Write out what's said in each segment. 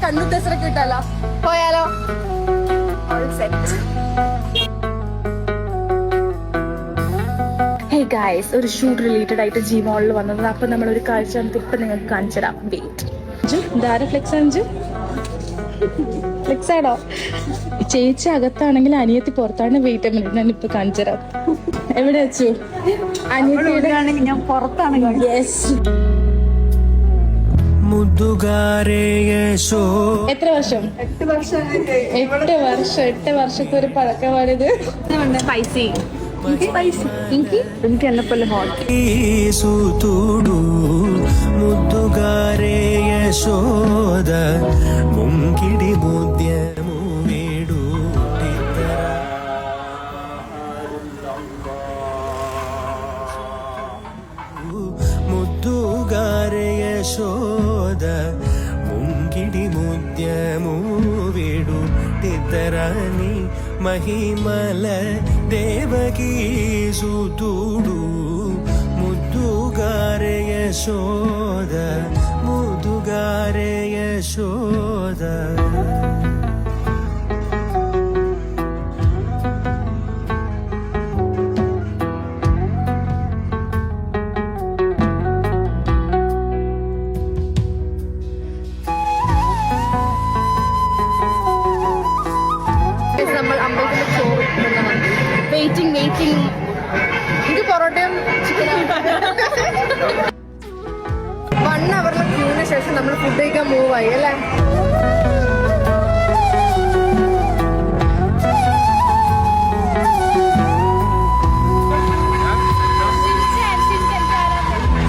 കണ്ണുത്തസരൊക്കെ കിട്ടാലോ. പോയാലോ? Hey guys, ഒരു shoot related ആയിട്ട് ജി മോളിൽ വന്നത്. അപ്പൊ നമ്മളൊരു കാഴ്ച ഇപ്പൊ നിങ്ങൾക്ക് കാണിച്ചു തരാം. വെയിറ്റ്. ധാര ഫ്ലെക്സ് അഞ്ച് ഫ്ലെക്സ് ആണോ? ചേച്ചി അകത്താണെങ്കിൽ അനിയത്തി പുറത്താണ്. വെയിറ്റ് മിനിറ്റ്, ഞാൻ ഇപ്പൊ കാണിച്ചു തരാം. എവിടെ വെച്ചു? അനിയത്തിയുടെ ഞാൻ പുറത്താണ്. എത്ര വർഷം? 8 വർഷം. 8 വർഷത്തെ ഒരു പഴക്കമാണിത്. പൈസ എനിക്ക് എന്നെ പോലെ ഹോട്ട്. മുദ്ദുകാരേ യശോദ മുങ്കിടി മുദ്യമു വീടു മുദ്ദുകാരേ യശോദ മുങ്കിടി മുദ്യമു വീടു ಟಿದ್ದರಾನಿ ಮಹಿಮಲ ದೇವಕೀ ಸುತುಡು ಮುದ್ದುಗಾರೆ ಯಶೋದ ಮುದ್ದುಗಾರೆ ಯಶೋದ. നമ്മൾ അമ്പലത്തിലെ ചോറ് വെയിറ്റിംഗ്. ഇത് പൊറോട്ടയും ചിക്കനും. 1 അവറിലെ ക്യൂവിന് ശേഷം നമ്മൾ ഫുഡ് കഴിക്കാൻ മൂവ് ആയി അല്ലേ?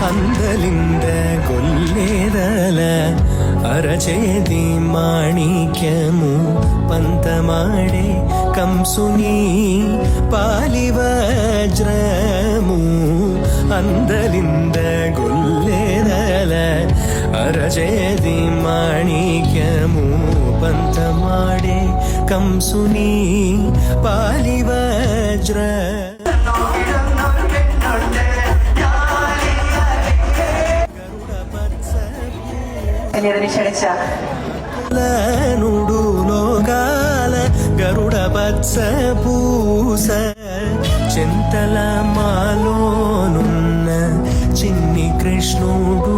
అందలింద గొల్లేదల అరచేది మాణిక్యము పంతమాడే కంసుని పాలివజ్రము. అందలింద గొల్లేదల అరచేది మాణిక్యము పంతమాడే కంసుని పాలివజ్ర. నుడు లోగాల గరుడ బత్స పూస చింతల మాలోనున్న చిన్ని కృష్ణుడు.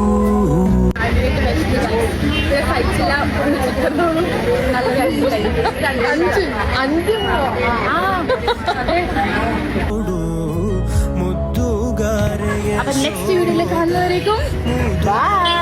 മുദ്ദുകാരെ. നെക്സ്റ്റ് വീഡിയോയിൽ കാണുന്നവരേക്കും ബൈ.